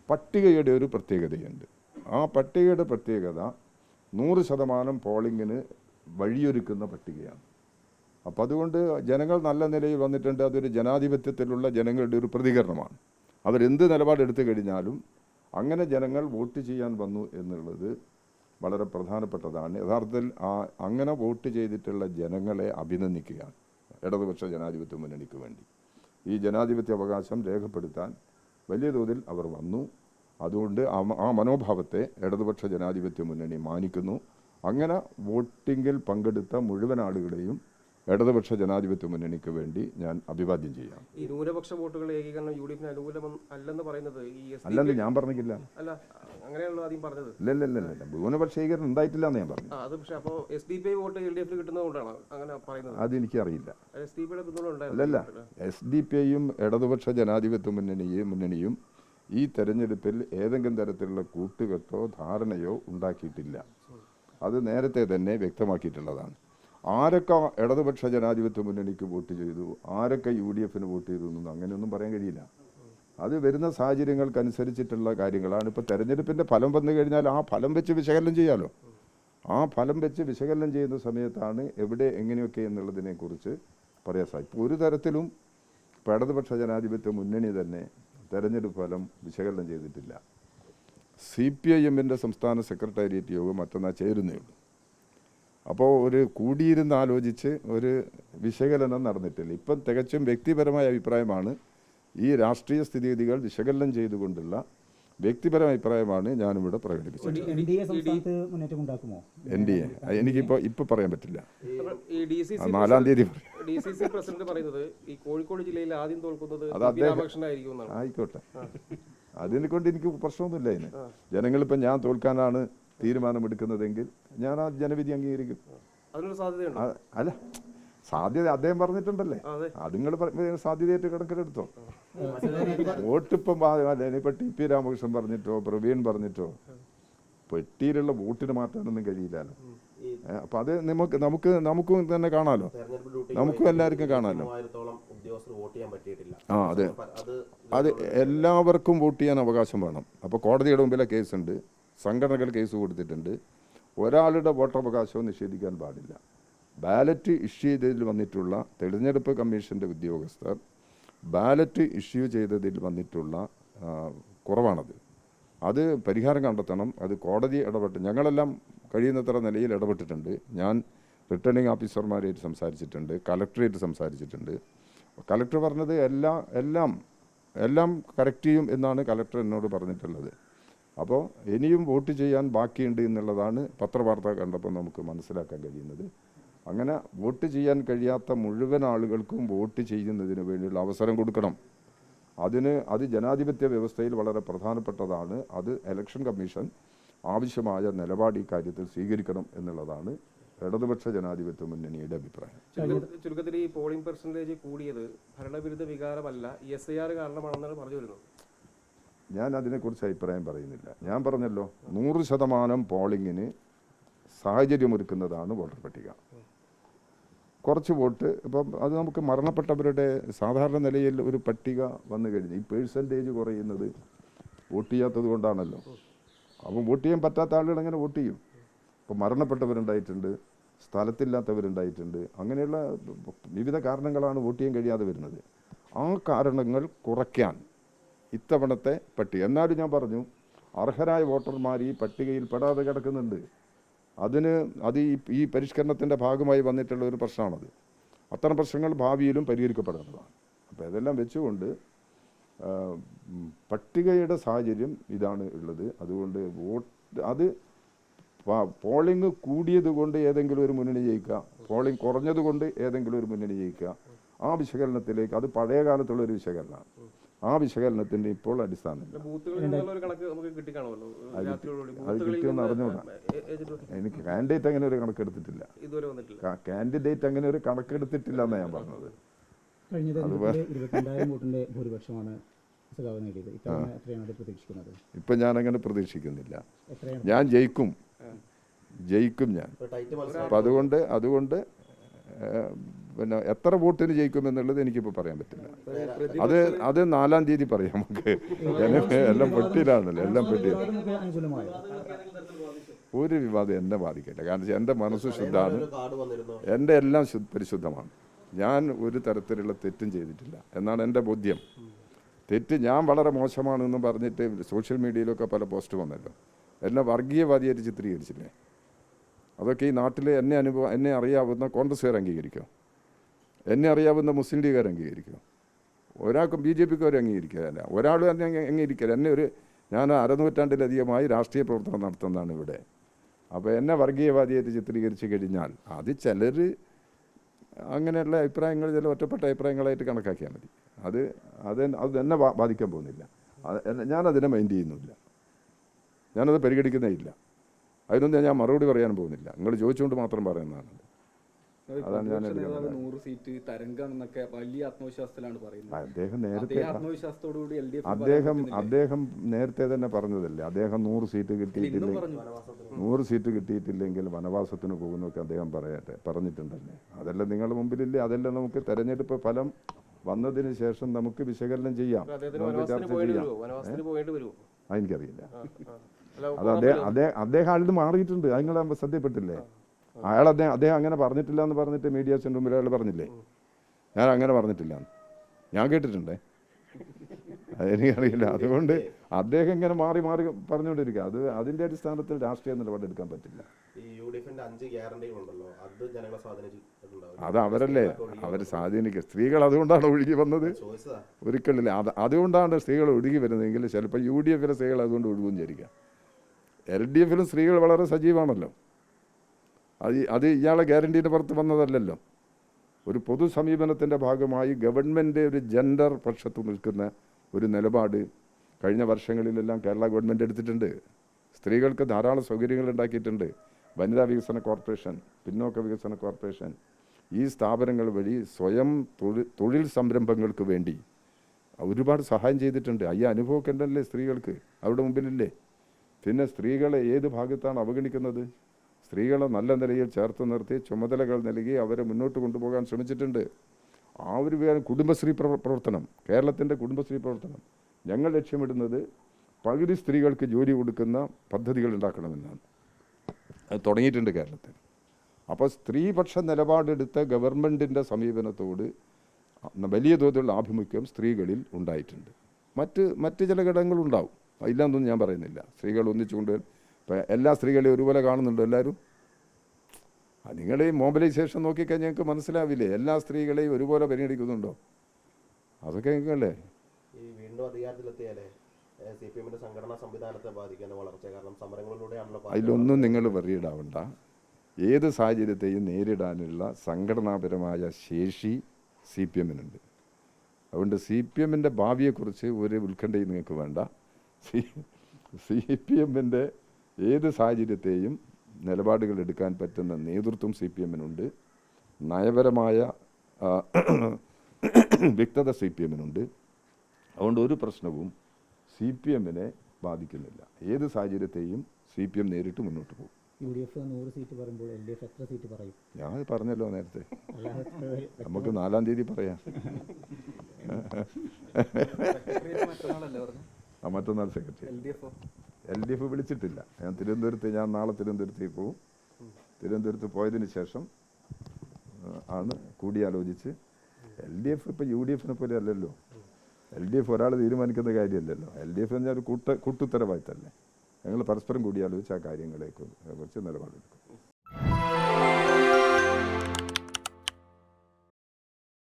പട്ടികയുടെ ഒരു പ്രത്യേകതയുണ്ട്. ആ പട്ടികയുടെ പ്രത്യേകത 100% പോളിങ്ങിന് വഴിയൊരുക്കുന്ന പട്ടികയാണ്. അപ്പോൾ അതുകൊണ്ട് ജനങ്ങൾ നല്ല നിലയിൽ വന്നിട്ടുണ്ട്. അതൊരു ജനാധിപത്യത്തിലുള്ള ജനങ്ങളുടെ ഒരു പ്രതികരണമാണ്. അവരെന്ത് നിലപാടെടുത്തു കഴിഞ്ഞാലും അങ്ങനെ ജനങ്ങൾ വോട്ട് ചെയ്യാൻ വന്നു എന്നുള്ളത് വളരെ പ്രധാനപ്പെട്ടതാണ്. യഥാർത്ഥത്തിൽ അങ്ങനെ വോട്ട് ചെയ്തിട്ടുള്ള ജനങ്ങളെ അഭിനന്ദിക്കുകയാണ് ഇടതുപക്ഷ ജനാധിപത്യ മുന്നണിക്ക് വേണ്ടി. ഈ ജനാധിപത്യ അവകാശം രേഖപ്പെടുത്താൻ വലിയ തോതിൽ അവർ വന്നു. അതുകൊണ്ട് ആ മനോഭാവത്തെ ഇടതുപക്ഷ ജനാധിപത്യ മുന്നണി മാനിക്കുന്നു. അങ്ങനെ വോട്ടിങ്ങിൽ പങ്കെടുത്ത മുഴുവൻ ആളുകളെയും ഇടതുപക്ഷ ജനാധിപത്യ മുന്നണിക്ക് വേണ്ടി ഞാൻ അഭിവാദ്യം ചെയ്യാം. ഈ ന്യൂനപക്ഷ വോട്ടുകൾ ഏകീകരണം യുഡിഎഫിന് അനുകൂലം അല്ലെന്ന് പറയുന്നത് അല്ലെന്ന് ഞാൻ പറഞ്ഞില്ല. അല്ല, അങ്ങനെയാണല്ലോ ആദ്യം പറഞ്ഞത്. ഇല്ല, ന്യൂനപക്ഷ ഏകീകരണം ഉണ്ടായിട്ടില്ല എന്ന് ഞാൻ പറഞ്ഞു. അത് പക്ഷേ അപ്പോൾ SDP വോട്ട് LDF കിട്ടുന്നതുകൊണ്ടാണ് അങ്ങനെ പറയുന്നത്. അതെനിക്കറിയില്ല. SDP അല്ലല്ല, SDP-യും ഇടതുപക്ഷ ജനാധിപത്യ മുന്നണിയും ഈ തെരഞ്ഞെടുപ്പിൽ ഏതെങ്കിലും തരത്തിലുള്ള കൂട്ടുകെട്ടോ ധാരണയോ ഉണ്ടാക്കിയിട്ടില്ല. അത് നേരത്തെ തന്നെ വ്യക്തമാക്കിയിട്ടുള്ളതാണ്. ആരൊക്കെ ഇടതുപക്ഷ ജനാധിപത്യ മുന്നണിക്ക് വോട്ട് ചെയ്തു, ആരൊക്കെ UDF-ന് വോട്ട് ചെയ്തു എന്നൊന്നും അങ്ങനെയൊന്നും പറയാൻ കഴിയില്ല. അത് വരുന്ന സാഹചര്യങ്ങൾക്കനുസരിച്ചിട്ടുള്ള കാര്യങ്ങളാണ്. ഇപ്പോൾ തെരഞ്ഞെടുപ്പിൻ്റെ ഫലം വന്നു കഴിഞ്ഞാൽ ആ ഫലം വെച്ച് വിശകലനം ചെയ്യാമല്ലോ. ആ ഫലം വെച്ച് വിശകലനം ചെയ്യുന്ന സമയത്താണ് എവിടെ എങ്ങനെയൊക്കെ എന്നുള്ളതിനെക്കുറിച്ച് പറയാൻ സാധിക്കും. ഇപ്പോൾ ഒരു തരത്തിലും ഇപ്പോൾ ഇടതുപക്ഷ ജനാധിപത്യ മുന്നണി തന്നെ തെരഞ്ഞെടുപ്പ് ഫലം വിശകലനം ചെയ്തിട്ടില്ല. CPIM-ൻ്റെ സംസ്ഥാന സെക്രട്ടേറിയറ്റ് യോഗം മറ്റന്നാൾ ചേരുന്നേ ഉള്ളൂ. അപ്പോൾ ഒരു കൂടിയിരുന്ന് ആലോചിച്ച് ഒരു വിശകലനം നടന്നിട്ടില്ല. ഇപ്പം തികച്ചും വ്യക്തിപരമായ അഭിപ്രായമാണ്. ഈ രാഷ്ട്രീയ സ്ഥിതിഗതികൾ വിശകലനം ചെയ്തുകൊണ്ടുള്ള വ്യക്തിപരമായ അഭിപ്രായമാണ് ഞാനിവിടെ പ്രകടിപ്പിച്ചത്. NDA എനിക്കിപ്പോൾ പറയാൻ പറ്റില്ല. 4-ാം തീയതി DCC പ്രസിഡന്റ് പറയുന്നത് ഈ കോഴിക്കോട് ജില്ലയിൽ ആദ്യം തോൽക്കുന്നത് ആയിക്കോട്ടെ, അതിനെ കൊണ്ട് എനിക്ക് പ്രശ്നമൊന്നുമില്ല. അതിന് ജനങ്ങളിപ്പോൾ ഞാൻ തോൽക്കാനാണ് തീരുമാനമെടുക്കുന്നതെങ്കിൽ ഞാൻ ആ ജനവിധി അംഗീകരിക്കും. അല്ല, സാധ്യത അദ്ദേഹം പറഞ്ഞിട്ടുണ്ടല്ലേ, അത് നിങ്ങൾ സാധ്യതയായിട്ട് കണക്കിലെടുത്തോ. വോട്ടിപ്പം ഇനിയിപ്പോൾ TP രാമകൃഷ്ണൻ പറഞ്ഞിട്ടോ പ്രവീൺ പറഞ്ഞിട്ടോ പെട്ടിയിലുള്ള വോട്ടിന് മാറ്റാനൊന്നും കഴിയില്ലല്ലോ. അപ്പം അത് നമുക്കും തന്നെ കാണാമല്ലോ, നമുക്കും എല്ലാവർക്കും കാണാമല്ലോ. അതെ, അത് എല്ലാവർക്കും വോട്ട് ചെയ്യാൻ അവകാശം വേണം. അപ്പോൾ കോടതിയുടെ മുമ്പിലെ കേസുണ്ട്, സംഘടനകൾ കേസ് കൊടുത്തിട്ടുണ്ട്. ഒരാളുടെ വോട്ടവകാശവും നിഷേധിക്കാൻ പാടില്ല. ബാലറ്റ് ഇഷ്യൂ ചെയ്തതിൽ വന്നിട്ടുള്ള തെരഞ്ഞെടുപ്പ് കമ്മീഷൻ്റെ ഉദ്യോഗസ്ഥർ ബാലറ്റ് ഇഷ്യൂ ചെയ്തതിൽ വന്നിട്ടുള്ള കുറവാണത്. അത് പരിഹാരം കണ്ടെത്തണം. അത് കോടതി ഞങ്ങളെല്ലാം കഴിയുന്നത്ര നിലയിൽ ഇടപെട്ടിട്ടുണ്ട്. ഞാൻ റിട്ടേണിംഗ് ഓഫീസർമാരായിട്ട് സംസാരിച്ചിട്ടുണ്ട്, കളക്ടറേറ്റ് സംസാരിച്ചിട്ടുണ്ട്. കളക്ടർ പറഞ്ഞത് എല്ലാം കറക്റ്റ് ചെയ്യും എന്നാണ് കളക്ടർ എന്നോട് പറഞ്ഞിട്ടുള്ളത്. അപ്പോൾ ഇനിയും വോട്ട് ചെയ്യാൻ ബാക്കിയുണ്ട് എന്നുള്ളതാണ് പത്രവാർത്ത കണ്ടപ്പോൾ നമുക്ക് മനസ്സിലാക്കാൻ കഴിയുന്നത്. അങ്ങനെ വോട്ട് ചെയ്യാൻ കഴിയാത്ത മുഴുവൻ ആളുകൾക്കും വോട്ട് ചെയ്യുന്നതിന് വേണ്ടിയുള്ള അവസരം കൊടുക്കണം. അത് ജനാധിപത്യ വ്യവസ്ഥയിൽ വളരെ പ്രധാനപ്പെട്ടതാണ്. അത് ഇലക്ഷൻ കമ്മീഷൻ ആവശ്യമായ നിലപാട് ഈ കാര്യത്തിൽ സ്വീകരിക്കണം എന്നുള്ളതാണ് ഇടതുപക്ഷ ജനാധിപത്യ മുന്നണിയുടെ അഭിപ്രായം. ചുരുക്കത്തിൽ ഈ പോളിംഗ് പെർസെൻറ്റേജ് കൂടിയത് ഭരണവിരുദ്ധ വികാരമല്ല, SIR കാരണമാണെന്നാണ് പറഞ്ഞു വരുന്നത്. ഞാൻ അതിനെക്കുറിച്ച് അഭിപ്രായം പറയുന്നില്ല. ഞാൻ പറഞ്ഞല്ലോ, 100% പോളിങ്ങിന് സാഹചര്യമൊരുക്കുന്നതാണ് വോട്ടർ പട്ടിക. കുറച്ച് വോട്ട് ഇപ്പം അത് നമുക്ക് മരണപ്പെട്ടവരുടെ സാധാരണ നിലയിൽ ഒരു പട്ടിക വന്നു കഴിഞ്ഞ് ഈ പേഴ്സൻറ്റേജ് കുറയുന്നത് വോട്ട് ചെയ്യാത്തത് കൊണ്ടാണല്ലോ. അപ്പം വോട്ട് ചെയ്യാൻ പറ്റാത്ത ആളുകൾ എങ്ങനെ വോട്ട് ചെയ്യും? ഇപ്പം മരണപ്പെട്ടവരുണ്ടായിട്ടുണ്ട്, സ്ഥലത്തില്ലാത്തവരുണ്ടായിട്ടുണ്ട്, അങ്ങനെയുള്ള വിവിധ കാരണങ്ങളാണ് വോട്ട് ചെയ്യാൻ കഴിയാതെ വരുന്നത്. ആ കാരണങ്ങൾ കുറയ്ക്കാൻ ഇത്തവണത്തെ പട്ടിക, എന്നാലും ഞാൻ പറഞ്ഞു, അർഹരായ വോട്ടർമാർ ഈ പട്ടികയിൽ പെടാതെ കിടക്കുന്നുണ്ട്. അത് ഈ പരിഷ്കരണത്തിൻ്റെ ഭാഗമായി വന്നിട്ടുള്ള ഒരു പ്രശ്നമാണത്. അത്തരം പ്രശ്നങ്ങൾ ഭാവിയിലും പരിഹരിക്കപ്പെടേണ്ടതാണ്. അപ്പോൾ ഇതെല്ലാം വെച്ചുകൊണ്ട് പട്ടികയുടെ സാഹചര്യം ഇതാണ് ഉള്ളത്. അതുകൊണ്ട് പോളിംഗ് കൂടിയത് കൊണ്ട് ഏതെങ്കിലും ഒരു മുന്നണി ജയിക്കുക, പോളിംഗ് കുറഞ്ഞത് കൊണ്ട് ഏതെങ്കിലും ഒരു മുന്നണി ജയിക്കുക, ആ വിശകലനത്തിലേക്ക്, അത് പഴയ കാലത്തുള്ളൊരു വിശകലനമാണ്. ആ വിശകലനത്തിൻ്റെ ഇപ്പോൾ അടിസ്ഥാനം അത് കിട്ടിയെന്ന് അറിഞ്ഞൂടാ. എനിക്ക് കാൻഡിഡേറ്റ് അങ്ങനെ ഒരു കണക്കെടുത്തിട്ടില്ല. കാൻഡിഡേറ്റ് അങ്ങനെ ഒരു കണക്കെടുത്തിട്ടില്ല എന്നാണ് ഞാൻ പറഞ്ഞത്. ഇപ്പം ഞാനങ്ങനെ പ്രതീക്ഷിക്കുന്നില്ല. ഞാൻ ജയിക്കും ഞാൻ. അപ്പം അതുകൊണ്ട് പിന്നെ എത്ര വോട്ടിന് ജയിക്കുമെന്നുള്ളത് എനിക്കിപ്പോൾ പറയാൻ പറ്റില്ല. അത് 4-ാം തീയതി പറയാം നമുക്ക്. എല്ലാം പെട്ടിയിലാണല്ലോ, എല്ലാം പെട്ടി. ഒരു വിവാദം എന്നെ ബാധിക്കില്ല. കാരണം എൻ്റെ മനസ്സ് ശുദ്ധമാണ്, എൻ്റെ എല്ലാം പരിശുദ്ധമാണ്. ഞാൻ ഒരു തരത്തിലുള്ള തെറ്റും ചെയ്തിട്ടില്ല എന്നാണ് എൻ്റെ ബോധ്യം. തെറ്റ് ഞാൻ വളരെ മോശമാണെന്ന് പറഞ്ഞിട്ട് സോഷ്യൽ മീഡിയയിലൊക്കെ പല പോസ്റ്റ് വന്നല്ലോ. എന്നെ വർഗീയവാദിയായിട്ട് ചിത്രീകരിച്ചില്ലേ? അതൊക്കെ ഈ നാട്ടിൽ എന്നെ അറിയാവുന്ന കോൺഗ്രസ്സുകാർ അംഗീകരിക്കും, എന്നെ അറിയാവുന്ന മുസ്ലിം ലീഗുകാർ അംഗീകരിക്കും. ഒരാൾക്കും BJPക്കാർ അംഗീകരിക്കാറില്ല, ഒരാളും എന്നെ അംഗീകരിക്കില്ല. ഞാൻ അരനൂറ്റാണ്ടിലധികമായി രാഷ്ട്രീയ പ്രവർത്തനം നടത്തുന്നതാണ് ഇവിടെ. അപ്പോൾ എന്നെ വർഗീയവാദിയായിട്ട് ചിത്രീകരിച്ച് കഴിഞ്ഞാൽ അത് ചിലർ അങ്ങനെയുള്ള അഭിപ്രായങ്ങൾ, ചില ഒറ്റപ്പെട്ട അഭിപ്രായങ്ങളായിട്ട് കണക്കാക്കിയാൽ മതി. അത് എന്നെ ബാധിക്കാൻ പോകുന്നില്ല. ഞാനതിനെ മൈൻഡ് ചെയ്യുന്നില്ല, ഞാനത് പരിഗണിക്കുന്നേ ഇല്ല. അതിനൊന്നും ഞാൻ മറുപടി പറയാൻ പോകുന്നില്ല. നിങ്ങൾ ചോദിച്ചുകൊണ്ട് മാത്രം പറയുന്നതാണ്. അതാണ് ഞാൻ 100 സീറ്റ് തരംഗമെന്നൊക്കെ വലിയ ആത്മവിശ്വാസത്തിലാണ് പറയുന്നത്. അദ്ദേഹം നേരത്തെ ആത്മവിശ്വാസത്തോടുകൂടി അദ്ദേഹം നേരത്തെ തന്നെ പറഞ്ഞതല്ലേ, അദ്ദേഹം 100 സീറ്റ് കിട്ടിയിട്ടില്ലെങ്കിൽ വനവാസത്തിന് പോകുന്നൊക്കെ അദ്ദേഹം പറഞ്ഞിട്ടുണ്ടല്ലേ. അതെല്ലാം നിങ്ങളുടെ മുമ്പിലില്ലേ? അതെല്ലാം നമുക്ക് തെരഞ്ഞെടുപ്പ് ഫലം വന്നതിന് ശേഷം നമുക്ക് വിശകലനം ചെയ്യാം, നമുക്ക് ചർച്ച ചെയ്യാം. എനിക്കറിയില്ല. അത് അദ്ദേഹം ആളിത് മാറിയിട്ടുണ്ട്. അത് നിങ്ങൾ ശ്രദ്ധപ്പെട്ടില്ലേ? അദ്ദേഹം അങ്ങനെ പറഞ്ഞിട്ടില്ല എന്ന് പറഞ്ഞിട്ട് മീഡിയാസിൻ്റെ മുമ്പിൽ അയാൾ പറഞ്ഞില്ലേ, ഞാൻ അങ്ങനെ പറഞ്ഞിട്ടില്ല എന്ന് ഞാൻ കേട്ടിട്ടുണ്ടേ. അതെനിക്കറിയില്ല. അതുകൊണ്ട് അദ്ദേഹം ഇങ്ങനെ മാറി പറഞ്ഞുകൊണ്ടിരിക്കുക. അതിൻ്റെ അടിസ്ഥാനത്തിൽ രാഷ്ട്രീയ നിലപാടെടുക്കാൻ പറ്റില്ല. അത് അവരല്ലേ, അവർ സ്വാധീനിക്കുക. സ്ത്രീകൾ അതുകൊണ്ടാണ് ഒഴുകി വന്നത്, ഒരിക്കലില്ല. അതുകൊണ്ടാണ് സ്ത്രീകൾ ഒഴുകി വരുന്നതെങ്കിൽ ചിലപ്പോൾ UDFിലെ സ്ത്രീകൾ അതുകൊണ്ട് ഒഴുകും വിചാരിക്കുക. LDFിലും സ്ത്രീകൾ വളരെ സജീവമാണല്ലോ. അത് ഇയാളെ ഗ്യാരണ്ടീൻ്റെ പുറത്ത് വന്നതല്ലല്ലോ. ഒരു പൊതു സമീപനത്തിൻ്റെ ഭാഗമായി ഗവൺമെൻറ് ഒരു ജെൻഡർ പക്ഷത്ത് നിൽക്കുന്ന ഒരു നിലപാട് കഴിഞ്ഞ വർഷങ്ങളിലെല്ലാം കേരള ഗവൺമെൻറ് എടുത്തിട്ടുണ്ട്. സ്ത്രീകൾക്ക് ധാരാളം സൗകര്യങ്ങൾ ഉണ്ടാക്കിയിട്ടുണ്ട്. വനിതാ വികസന കോർപ്പറേഷൻ, പിന്നോക്ക വികസന കോർപ്പറേഷൻ, ഈ സ്ഥാപനങ്ങൾ വഴി സ്വയം തൊഴിൽ സംരംഭങ്ങൾക്ക് വേണ്ടി ഒരുപാട് സഹായം ചെയ്തിട്ടുണ്ട്. ഈ അനുഭവമൊക്കെ ഉണ്ടല്ലേ സ്ത്രീകൾക്ക്, അവരുടെ മുമ്പിലില്ലേ? പിന്നെ സ്ത്രീകളെ ഏത് ഭാഗത്താണ് അവഗണിക്കുന്നത്? സ്ത്രീകളെ നല്ല നിലയിൽ ചേർത്ത് നിർത്തി ചുമതലകൾ നൽകി അവരെ മുന്നോട്ട് കൊണ്ടുപോകാൻ ശ്രമിച്ചിട്ടുണ്ട്. ആ ഒരു കുടുംബശ്രീ പ്രവർത്തനം, കേരളത്തിൻ്റെ കുടുംബശ്രീ പ്രവർത്തനം, ഞങ്ങൾ ലക്ഷ്യമിടുന്നത് പകുതി സ്ത്രീകൾക്ക് ജോലി കൊടുക്കുന്ന പദ്ധതികൾ ഉണ്ടാക്കണമെന്നാണ്. അത് തുടങ്ങിയിട്ടുണ്ട് കേരളത്തിൽ. അപ്പോൾ സ്ത്രീപക്ഷ നിലപാടെടുത്ത ഗവൺമെൻറ്റിൻ്റെ സമീപനത്തോട് വലിയ തോതിലുള്ള ആഭിമുഖ്യം സ്ത്രീകളിൽ ഉണ്ടായിട്ടുണ്ട്. മറ്റ് ചില ഘടകങ്ങളുണ്ടാവും, ഇല്ലാന്നൊന്നും ഞാൻ പറയുന്നില്ല. സ്ത്രീകൾ ഒന്നിച്ചുകൊണ്ട് ഇപ്പം എല്ലാ സ്ത്രീകളെയും ഒരുപോലെ കാണുന്നുണ്ടോ എല്ലാവരും? നിങ്ങൾ ഈ മോബിലൈസേഷൻ നോക്കിക്കഴിഞ്ഞാൽ ഞങ്ങൾക്ക് മനസ്സിലാവില്ലേ എല്ലാ സ്ത്രീകളെയും ഒരുപോലെ പരിഗണിക്കുന്നുണ്ടോ? അതൊക്കെ ഞങ്ങൾക്കല്ലേ ഈ വീണ്ടും അധികാരത്തിലെത്തിയാലേ CPMന്റെ സംഘടനാ സംവിധാനത്തെ ബാധിക്കാൻ വളർച്ച, കാരണം സമരങ്ങളിലൂടെയാണല്ലോ. അതിലൊന്നും നിങ്ങൾ വെറിയിടാവണ്ട. ഏത് സാഹചര്യത്തെയും നേരിടാനുള്ള സംഘടനാപരമായ ശേഷി CPMനുണ്ട്. അതുകൊണ്ട് CPMന്റെ ഭാവിയെക്കുറിച്ച് ഒരു ഉത്കണ്ഠയും നിങ്ങൾക്ക് വേണ്ട. CPMന്റെ ഏത് സാഹചര്യത്തെയും നിലപാടുകൾ എടുക്കാൻ പറ്റുന്ന നേതൃത്വം CPMനുണ്ട്. നയപരമായ വ്യക്തത CPMനുണ്ട്. അതുകൊണ്ട് ഒരു പ്രശ്നവും CPMനെ ബാധിക്കുന്നില്ല. ഏത് സാഹചര്യത്തെയും CPM നേരിട്ട് മുന്നോട്ട് പോകും. UDF 100 സീറ്റ് പറയുമ്പോൾ LDF എത്ര സീറ്റ് പറയും? ഞാൻ പറഞ്ഞല്ലോ നേരത്തെ, നമുക്ക് 4-ാം തീയതി പറയാം. മറ്റന്നാൾ സെക്രട്ടറി LDF വിളിച്ചിട്ടില്ല. ഞാൻ നാളെ തിരുവനന്തപുരത്തേക്ക് പോകും. തിരുവനന്തപുരത്ത് പോയതിന് ശേഷം ആണ് കൂടിയാലോചിച്ച്. LDF ഇപ്പോൾ UDFനെ പോലെ അല്ലല്ലോ. LDF ഒരാൾ തീരുമാനിക്കുന്ന കാര്യമല്ലല്ലോ. LDF എന്ന് പറഞ്ഞാൽ ഒരു കൂട്ടുത്തരവാദിത്തമല്ലേ. ഞങ്ങൾ പരസ്പരം കൂടിയാലോചിച്ച് ആ കാര്യങ്ങളെ കുറിച്ച് നിലപാടെടുക്കും.